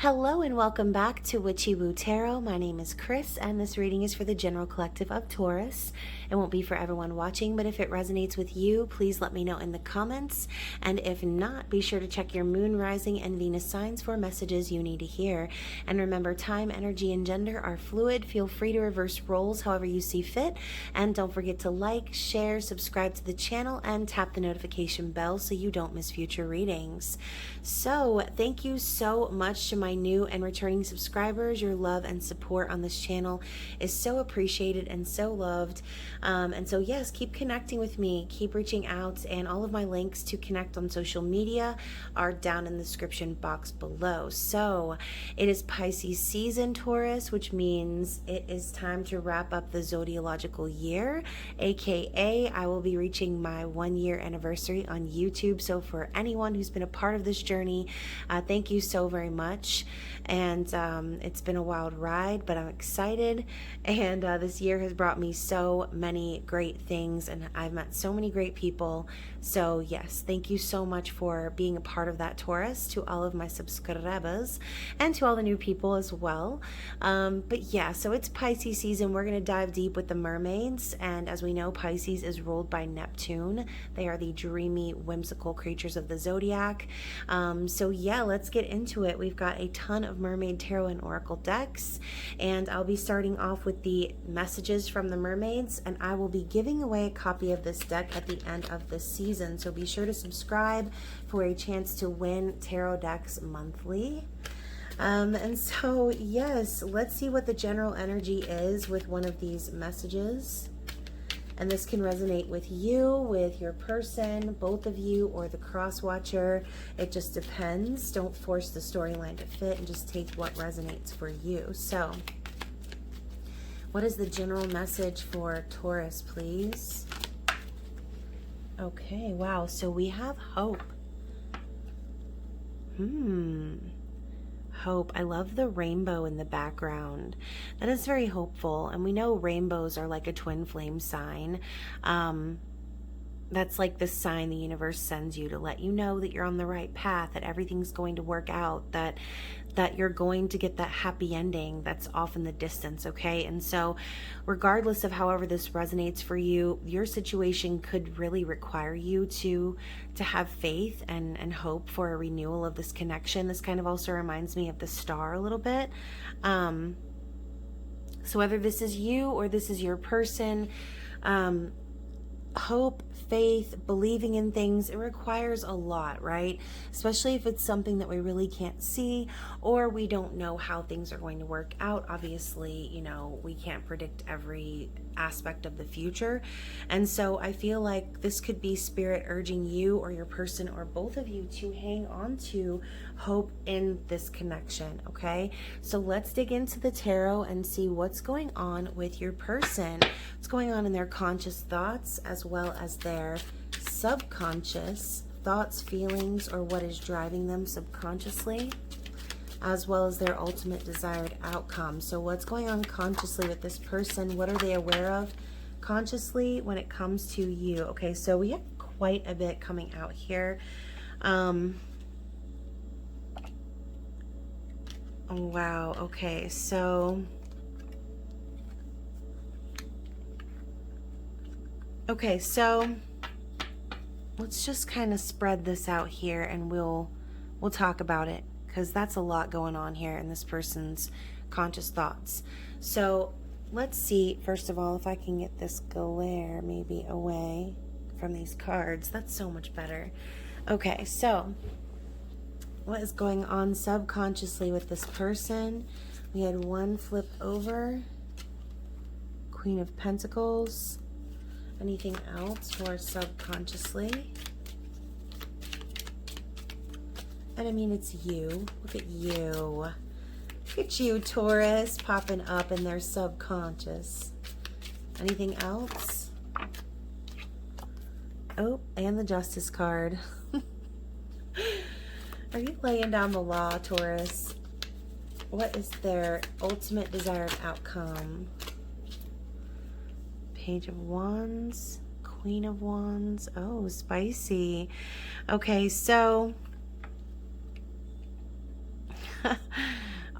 Hello and welcome back to Witchy-Woo Tarot. My name is Chris and this reading is for the general collective of Taurus. It won't be for everyone watching, but if it resonates with you, please let me know in the comments. And if not, be sure to check your moon, rising, and Venus signs for messages you need to hear. And remember, time, energy, and gender are fluid. Feel free to reverse roles however you see fit. And don't forget to like, share, subscribe to the channel, and tap the notification bell so you don't miss future readings. So thank you so much to my new and returning subscribers. Your love and support on this channel is so appreciated and so loved. And so yes, keep connecting with me, keep reaching out, and all of my links to connect on social media are down in the description box below. So it is Pisces season, Taurus, which means it is time to wrap up the zodiological year, aka I will be reaching my 1-year anniversary on YouTube. So for anyone who's been a part of this journey, thank you so very much. And it's been a wild ride, but I'm excited, and this year has brought me so many great things, and I've met so many great people. So yes, thank you so much for being a part of that, Taurus, to all of my subscribers and to all the new people as well. But yeah, so it's Pisces season. We're going to dive deep with the mermaids, and as we know, Pisces is ruled by Neptune. They are the dreamy, whimsical creatures of the zodiac. So yeah, let's get into it. We've got a ton of mermaid tarot and oracle decks, and I'll be starting off with the messages from the mermaids, and I will be giving away a copy of this deck at the end of this season. So be sure to subscribe for a chance to win tarot decks monthly. And so yes, let's see what the general energy is with one of these messages. And this can resonate with you, with your person, both of you, or the cross watcher. It just depends. Don't force the storyline to fit, and just take what resonates for you. So what is the general message for Taurus, please? Okay, wow. So we have hope. Hope. I love the rainbow in the background. That is very hopeful. And we know rainbows are like a twin flame sign. That's like the sign the universe sends you to let you know that you're on the right path, that everything's going to work out, that you're going to get that happy ending that's off in the distance, okay? And so regardless of however this resonates for you, your situation could really require you to have faith and hope for a renewal of this connection. This kind of also reminds me of the star a little bit. So whether this is you or this is your person, hope, faith, believing in things, it requires a lot, right? Especially if it's something that we really can't see, or we don't know how things are going to work out. Obviously, you know, we can't predict every aspect of the future. And so I feel like this could be spirit urging you or your person or both of you to hang on to hope in this connection, okay? So let's dig into the tarot and see what's going on with your person. What's going on in their conscious thoughts, as well as their subconscious thoughts, feelings, or what is driving them subconsciously, as well as their ultimate desired outcome. So what's going on consciously with this person? What are they aware of consciously when it comes to you? Okay, so we have quite a bit coming out here. Oh, wow. Okay, so let's just kind of spread this out here, and we'll talk about it, because that's a lot going on here in this person's conscious thoughts. So let's see, first of all, if I can get this glare maybe away from these cards. That's so much better. Okay, so what is going on subconsciously with this person? We had one flip over, Queen of Pentacles. Anything else more subconsciously? And I mean, it's you. Look at you. Look at you, Taurus, popping up in their subconscious. Anything else? Oh, and the Justice card. Are you laying down the law, Taurus? What is their ultimate desired outcome? Page of Wands, Queen of Wands. Oh, spicy. Okay, so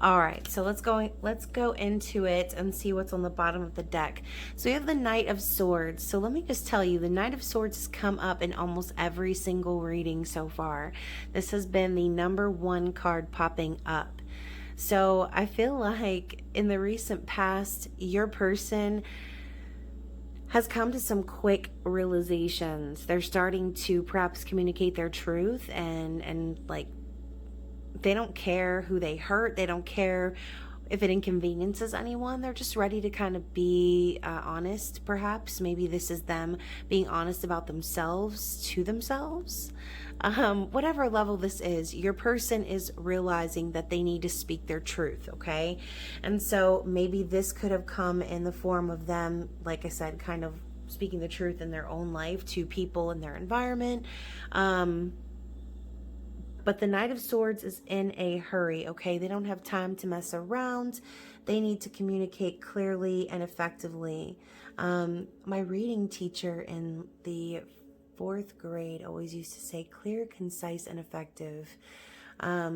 All right, so let's go into it and see what's on the bottom of the deck. So we have the Knight of Swords. So let me just tell you, the Knight of Swords has come up in almost every single reading so far. This has been the #1 card popping up. So I feel like in the recent past, your person has come to some quick realizations. They're starting to perhaps communicate their truth, and like, they don't care who they hurt. They don't care if it inconveniences anyone. They're just ready to kind of be honest, perhaps. Maybe this is them being honest about themselves to themselves. Whatever level this is, your person is realizing that they need to speak their truth, okay? And so maybe this could have come in the form of them, like I said, kind of speaking the truth in their own life to people in their environment. But the Knight of Swords is in a hurry, okay? They don't have time to mess around. They need to communicate clearly and effectively. My reading teacher in the 4th grade always used to say clear, concise, and effective. I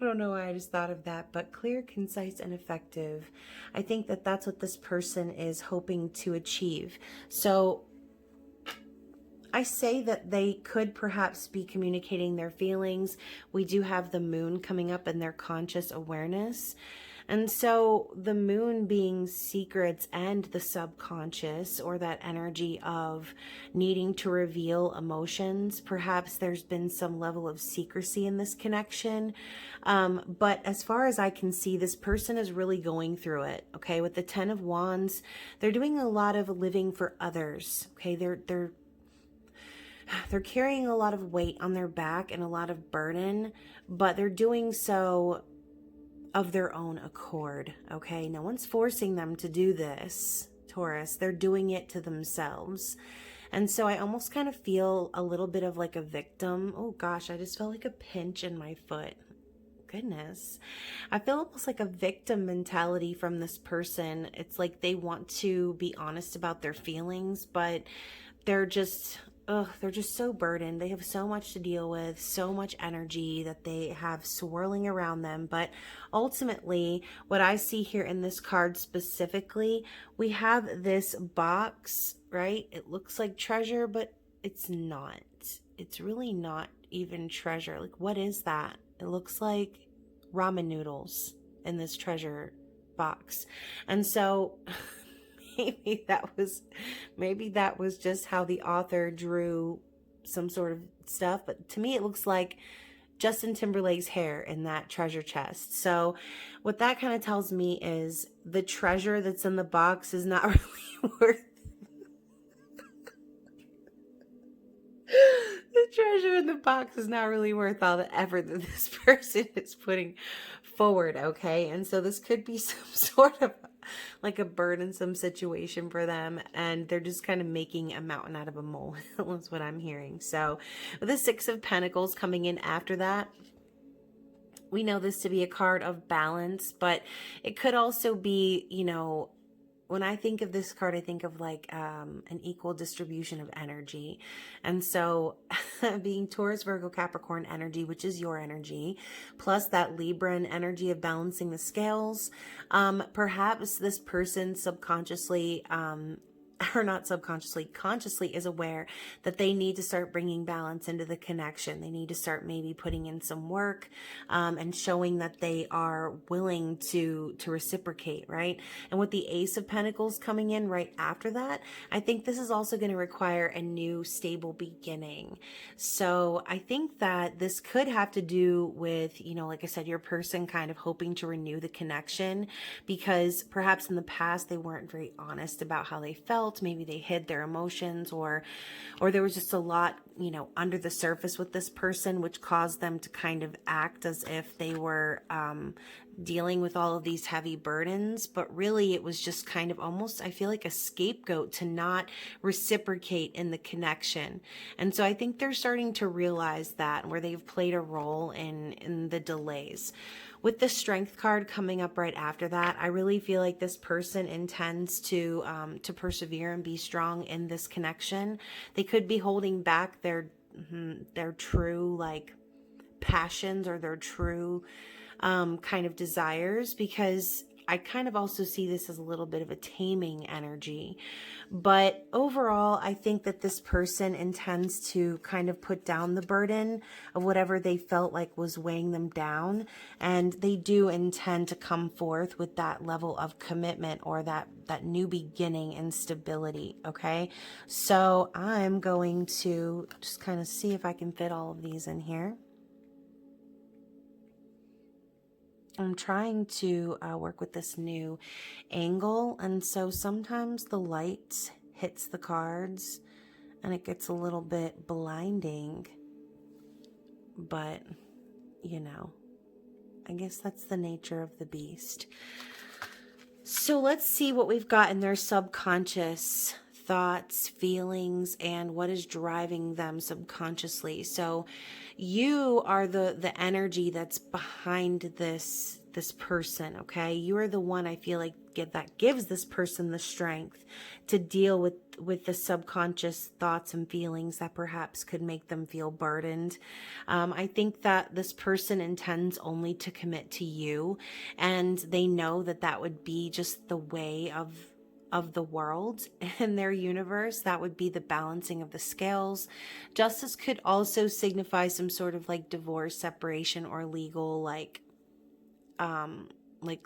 don't know why I just thought of that, but clear, concise, and effective. I think that that's what this person is hoping to achieve. So I say that they could perhaps be communicating their feelings. We do have the moon coming up in their conscious awareness. And so the moon being secrets and the subconscious, or that energy of needing to reveal emotions, perhaps there's been some level of secrecy in this connection. But as far as I can see, this person is really going through it. Okay. With the 10 of Wands, they're doing a lot of living for others. Okay. They're carrying a lot of weight on their back and a lot of burden, but they're doing so of their own accord, okay? No one's forcing them to do this, Taurus. They're doing it to themselves. And so I almost kind of feel a little bit of like a victim. Oh gosh, I just felt like a pinch in my foot. Goodness. I feel almost like a victim mentality from this person. It's like they want to be honest about their feelings, but they're just so burdened. They have so much to deal with, so much energy that they have swirling around them. But ultimately, what I see here in this card specifically, we have this box, right? It looks like treasure, but it's not. It's really not even treasure. Like, what is that? It looks like ramen noodles in this treasure box. And so maybe that was just how the author drew some sort of stuff. But to me, it looks like Justin Timberlake's hair in that treasure chest. So what that kind of tells me is the treasure that's in the box is not really worth the treasure in the box is not really worth all the effort that this person is putting forward, okay? And so this could be some sort of like a burdensome situation for them, and they're just kind of making a mountain out of a molehill is what I'm hearing. So with the 6 of Pentacles coming in after that, we know this to be a card of balance, but it could also be, you know, when I think of this card, I think of like an equal distribution of energy. And so being Taurus, Virgo, Capricorn energy, which is your energy, plus that Libran energy of balancing the scales, perhaps this person subconsciously, or not subconsciously, consciously is aware that they need to start bringing balance into the connection. They need to start maybe putting in some work, and showing that they are willing to reciprocate, right? And with the Ace of Pentacles coming in right after that, I think this is also going to require a new stable beginning. So I think that this could have to do with, you know, like I said, your person kind of hoping to renew the connection, because perhaps in the past they weren't very honest about how they felt. Maybe they hid their emotions, or there was just a lot, you know, under the surface with this person, which caused them to kind of act as if they were dealing with all of these heavy burdens. But really it was just kind of almost, I feel like, a scapegoat to not reciprocate in the connection. And so I think they're starting to realize that, where they've played a role in the delays. With the Strength card coming up right after that, I really feel like this person intends to persevere and be strong in this connection. They could be holding back their true, like, passions or their true kind of desires, because I kind of also see this as a little bit of a taming energy. But overall, I think that this person intends to kind of put down the burden of whatever they felt like was weighing them down. And they do intend to come forth with that level of commitment or that new beginning and stability. Okay. So I'm going to just kind of see if I can fit all of these in here. I'm trying to work with this new angle, and so sometimes the light hits the cards and it gets a little bit blinding, but you know, I guess that's the nature of the beast. So let's see what we've got in their subconscious thoughts, feelings, and what is driving them subconsciously. So you are the energy that's behind this person, okay? You are the one, I feel like, that gives this person the strength to deal with the subconscious thoughts and feelings that perhaps could make them feel burdened. I think that this person intends only to commit to you, and they know that that would be just the way of the world in their universe. That would be the balancing of the scales. Justice could also signify some sort of like divorce, separation, or legal like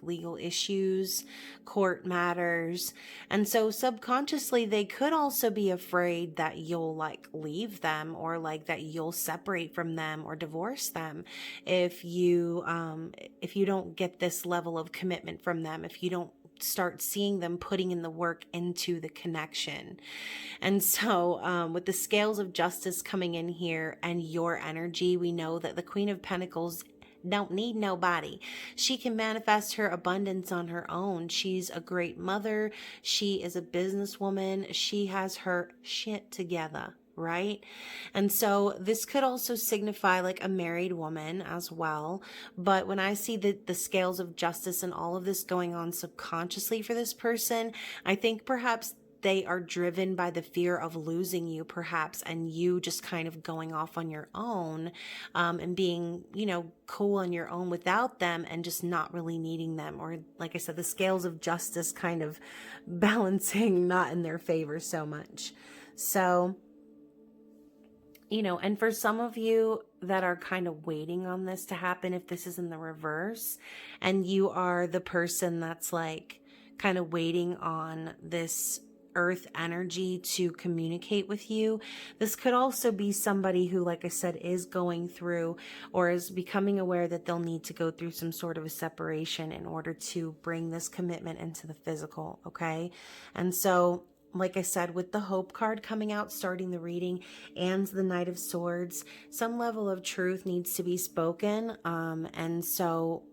legal issues, court matters. And so subconsciously they could also be afraid that you'll like leave them, or like that you'll separate from them or divorce them if you don't get this level of commitment from them, if you don't start seeing them putting in the work into the connection. And so with the scales of justice coming in here and your energy, we know that the Queen of Pentacles don't need nobody. She can manifest her abundance on her own. She's a great mother. She is a businesswoman. She has her shit together, right? And so this could also signify like a married woman as well. But when I see the scales of justice and all of this going on subconsciously for this person, I think perhaps they are driven by the fear of losing you, perhaps, and you just kind of going off on your own and being, cool on your own without them and just not really needing them. Or, like I said, the scales of justice kind of balancing not in their favor so much. So, and for some of you that are kind of waiting on this to happen, if this is in the reverse and you are the person that's like kind of waiting on this earth energy to communicate with you, this could also be somebody who, like I said, is going through or is becoming aware that they'll need to go through some sort of a separation in order to bring this commitment into the physical. Okay. And so, like I said, with the Hope card coming out, starting the reading, and the Knight of Swords, some level of truth needs to be spoken. And so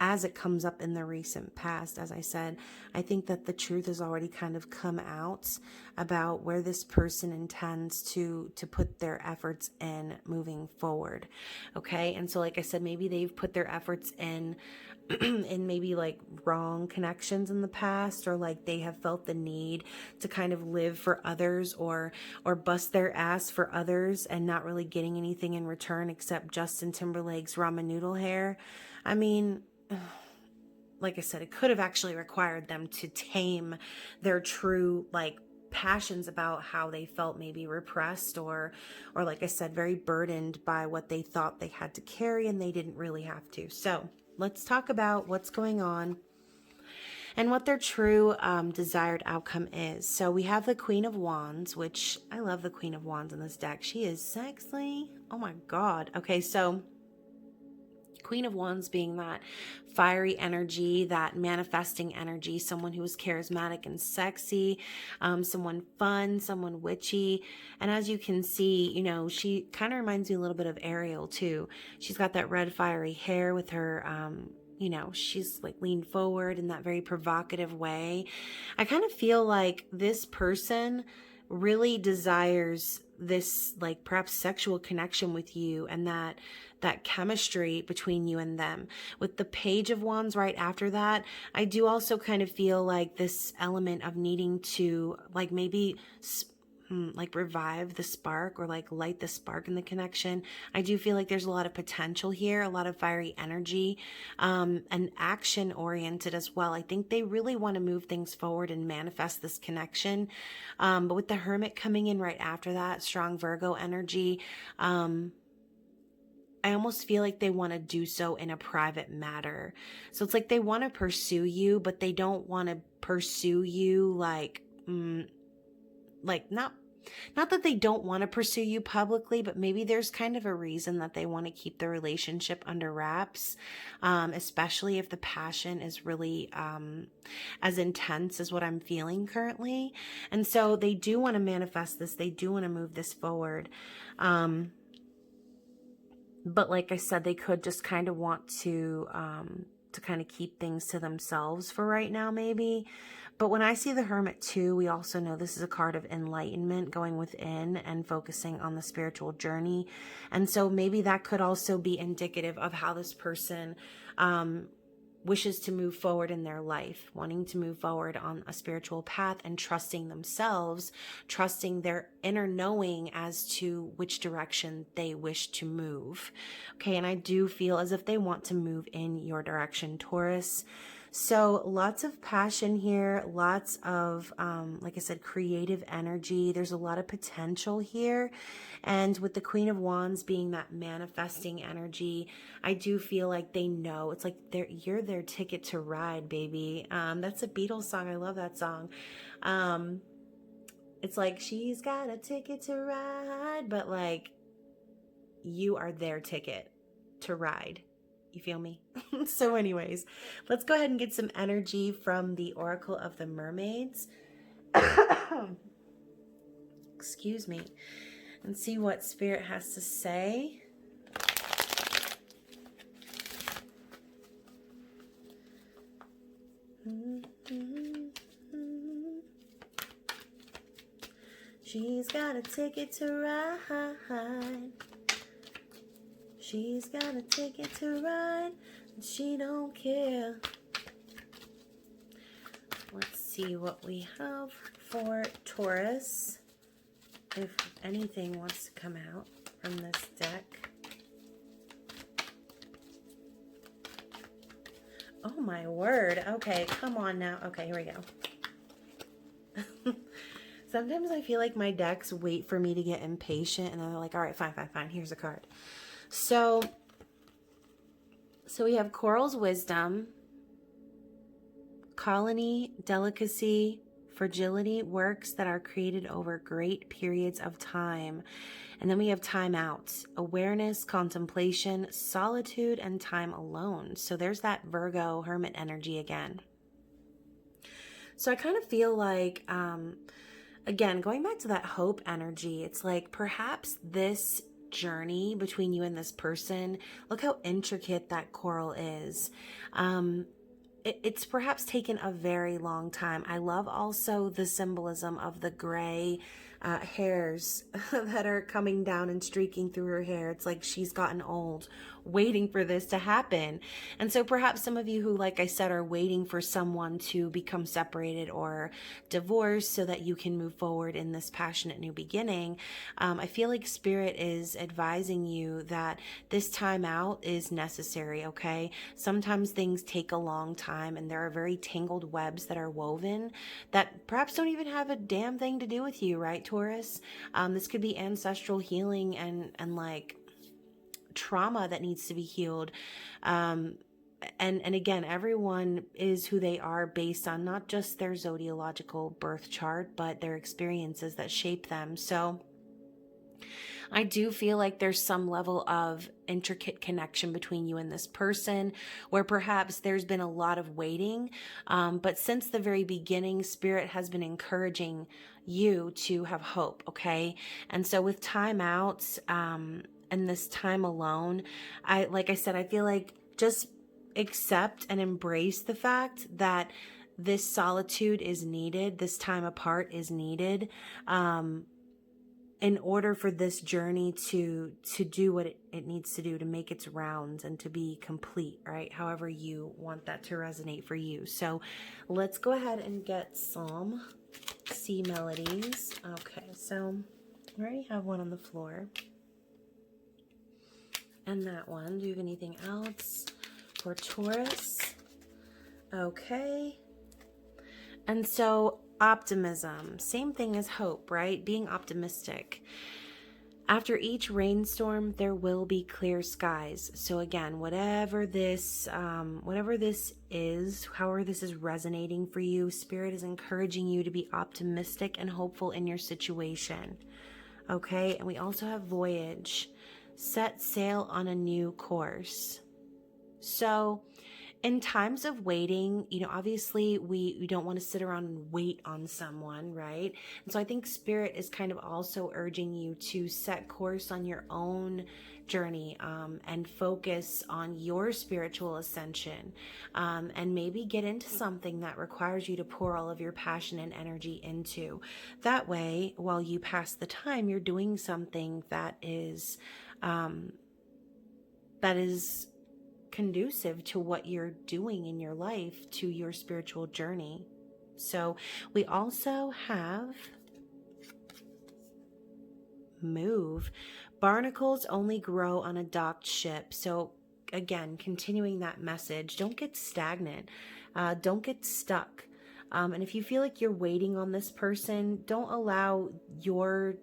as it comes up in the recent past, as I said, I think that the truth has already kind of come out about where this person intends to put their efforts in moving forward. Okay. And so, like I said, maybe they've put their efforts in maybe like wrong connections in the past, or like they have felt the need to kind of live for others or bust their ass for others and not really getting anything in return except Justin Timberlake's ramen noodle hair. I mean, like I said, it could have actually required them to tame their true like passions about how they felt maybe repressed or like I said, very burdened by what they thought they had to carry and they didn't really have to. So let's talk about what's going on and what their true desired outcome is. So we have the Queen of Wands, which I love the Queen of Wands in this deck. She is sexy. Oh my God. Okay, so Queen of Wands being that fiery energy, that manifesting energy, someone who is charismatic and sexy, someone fun, someone witchy. And as you can see, she kind of reminds me a little bit of Ariel too. She's got that red fiery hair with her, she's like leaned forward in that very provocative way. I kind of feel like this person really desires this like perhaps sexual connection with you and that chemistry between you and them. With the Page of Wands right after that, I do also kind of feel like this element of needing to like maybe like revive the spark or like light the spark in the connection. I do feel like there's a lot of potential here, a lot of fiery energy, and action oriented as well. I think they really want to move things forward and manifest this connection. But with the Hermit coming in right after that, strong Virgo energy, I almost feel like they want to do so in a private matter. So it's like they want to pursue you, but they don't want to pursue you like not that they don't want to pursue you publicly, but maybe there's kind of a reason that they want to keep the relationship under wraps, especially if the passion is really as intense as what I'm feeling currently. And so they do want to manifest this. They do want to move this forward. But like I said, they could just kind of want to kind of keep things to themselves for right now, maybe. But when I see the Hermit too, we also know this is a card of enlightenment, going within and focusing on the spiritual journey. And so maybe that could also be indicative of how this person wishes to move forward in their life, wanting to move forward on a spiritual path and trusting themselves, trusting their inner knowing as to which direction they wish to move. Okay, and I do feel as if they want to move in your direction, Taurus. So lots of passion here, lots of, like I said, creative energy. There's a lot of potential here. And with the Queen of Wands being that manifesting energy, I do feel like they know. It's like you're their ticket to ride, baby. That's a Beatles song. I love that song. It's like, she's got a ticket to ride, but like, you are their ticket to ride. You feel me? So anyways, let's go ahead and get some energy from the Oracle of the Mermaids. Excuse me. And see what Spirit has to say. She's got a ticket to ride. She's got a ticket to ride, and she don't care. Let's see what we have for Taurus. If anything wants to come out from this deck. Oh my word. Okay, come on now. Okay, here we go. Sometimes I feel like my decks wait for me to get impatient, and then they're like, all right, fine. Here's a card. So we have Coral's Wisdom, Colony, Delicacy, Fragility, works that are created over great periods of time. And then we have Time Out, Awareness, Contemplation, Solitude, and Time Alone. So there's that Virgo Hermit energy again. So I kind of feel like, again, going back to that hope energy, it's like perhaps this journey between you and this person, look how intricate that coral is. It's perhaps taken a very long time. I love also the symbolism of the gray hairs that are coming down and streaking through her hair. It's like she's gotten old, waiting for this to happen. And so perhaps some of you who, like I said, are waiting for someone to become separated or divorced so that you can move forward in this passionate new beginning, I feel like Spirit is advising you that this time out is necessary, okay? Sometimes things take a long time, and there are very tangled webs that are woven that perhaps don't even have a damn thing to do with you, right, Taurus? This could be ancestral healing and like trauma that needs to be healed. And again, everyone is who they are based on not just their zodiological birth chart, but their experiences that shape them. So I do feel like there's some level of intricate connection between you and this person where perhaps there's been a lot of waiting. But since the very beginning, Spirit has been encouraging you to have hope, okay? And so with Time Out, and this time alone, like I said, I feel like just accept and embrace the fact that this solitude is needed, this time apart is needed, in order for this journey to do what it needs to do, to make its rounds and to be complete, right? However you want that to resonate for you. So let's go ahead and get some sea melodies. Okay, so I already have one on the floor. And that one. Do you have anything else for Taurus? Okay. And so optimism, same thing as hope, right? Being optimistic. After each rainstorm, there will be clear skies. So again, whatever this is, however this is resonating for you, Spirit is encouraging you to be optimistic and hopeful in your situation. Okay, and we also have voyage. Set sail on a new course. So in times of waiting, obviously we don't want to sit around and wait on someone, right? And so I think Spirit is kind of also urging you to set course on your own journey, and focus on your spiritual ascension, and maybe get into something that requires you to pour all of your passion and energy into. That way, while you pass the time, you're doing something that is conducive to what you're doing in your life, to your spiritual journey. So we also have move. Barnacles only grow on a docked ship. So again, continuing that message, don't get stagnant. Don't get stuck. And if you feel like you're waiting on this person, don't allow your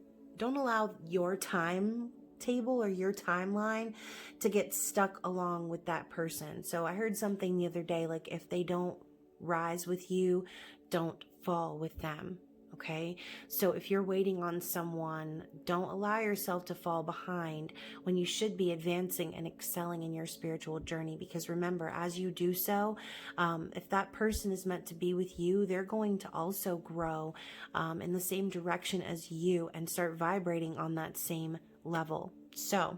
time table or your timeline to get stuck along with that person. So I heard something the other day, like if they don't rise with you, don't fall with them. Okay, so if you're waiting on someone, don't allow yourself to fall behind when you should be advancing and excelling in your spiritual journey. Because remember, as you do so, if that person is meant to be with you, they're going to also grow in the same direction as you and start vibrating on that same level. So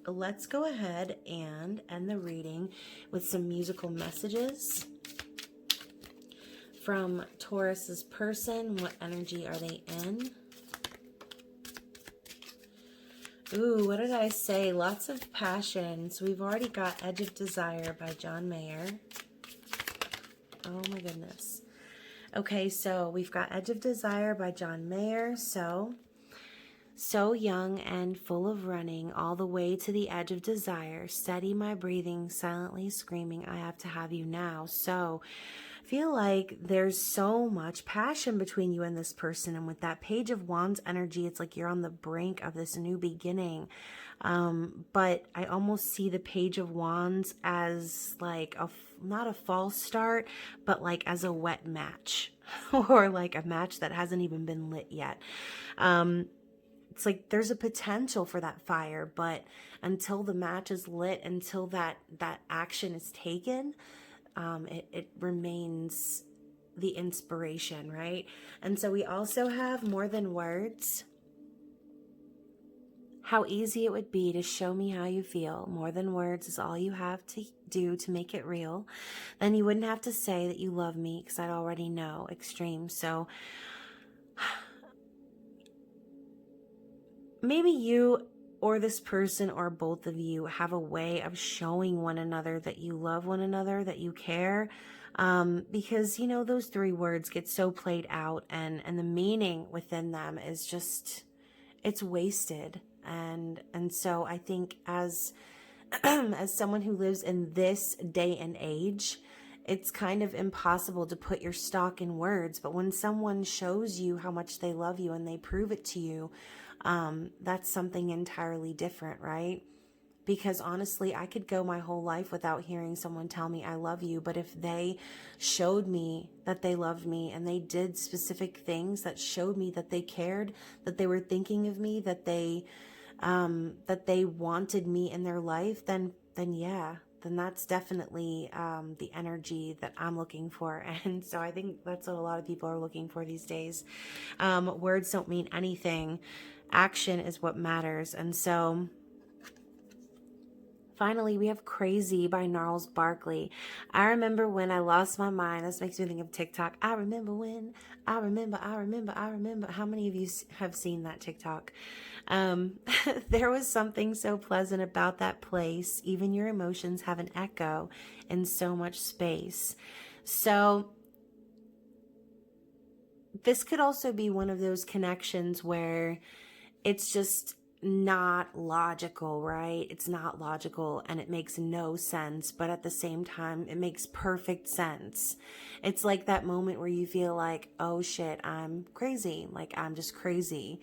let's go ahead and end the reading with some musical messages from Taurus's person. What energy are they in? Ooh, what did I say? Lots of passion. So we've already got Edge of Desire by John Mayer. Oh my goodness. Okay, so we've got Edge of Desire by John Mayer. So young and full of running, all the way to the edge of desire, steady my breathing, silently screaming, I have to have you now. So I feel like there's so much passion between you and this person. And with that Page of Wands energy, it's like you're on the brink of this new beginning. But I almost see the Page of Wands as like not a false start, but like as a wet match or like a match that hasn't even been lit yet. It's like there's a potential for that fire, but until the match is lit, until that action is taken, it remains the inspiration, right? And so we also have More Than Words. How easy it would be to show me how you feel. More than words is all you have to do to make it real. Then you wouldn't have to say that you love me because I'd already know. Extreme. So maybe you or this person or both of you have a way of showing one another that you love one another, that you care, because those 3 words get so played out, and the meaning within them is just, it's wasted. And so I think as as someone who lives in this day and age, it's kind of impossible to put your stock in words. But when someone shows you how much they love you and they prove it to you, that's something entirely different, right? Because honestly, I could go my whole life without hearing someone tell me I love you. But if they showed me that they loved me and they did specific things that showed me that they cared, that they were thinking of me, that they wanted me in their life, then that's definitely the energy that I'm looking for. And so I think that's what a lot of people are looking for these days. Words don't mean anything. Action is what matters. And so finally, we have Crazy by Gnarls Barkley. I remember when I lost my mind. This makes me think of TikTok. I remember when, I remember. How many of you have seen that TikTok? There was something so pleasant about that place. Even your emotions have an echo in so much space. So this could also be one of those connections where it's just not logical, right? It's not logical and it makes no sense, but at the same time, it makes perfect sense. It's like that moment where you feel like, oh shit, I'm crazy. Like, I'm just crazy.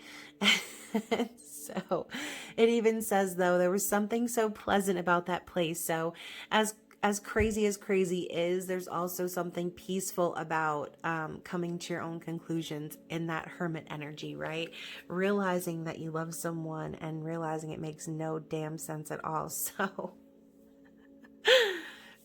So it even says, though, there was something so pleasant about that place. So as crazy is, there's also something peaceful about coming to your own conclusions in that hermit energy, right? Realizing that you love someone and realizing it makes no damn sense at all. So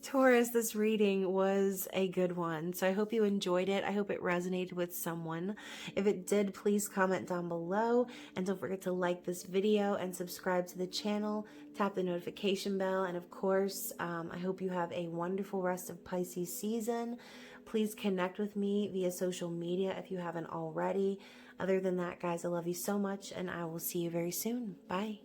Taurus, this reading was a good one. So I hope you enjoyed it. I hope it resonated with someone. If it did, please comment down below. And don't forget to like this video and subscribe to the channel. Tap the notification bell. And of course, I hope you have a wonderful rest of Pisces season. Please connect with me via social media if you haven't already. Other than that, guys, I love you so much and I will see you very soon. Bye.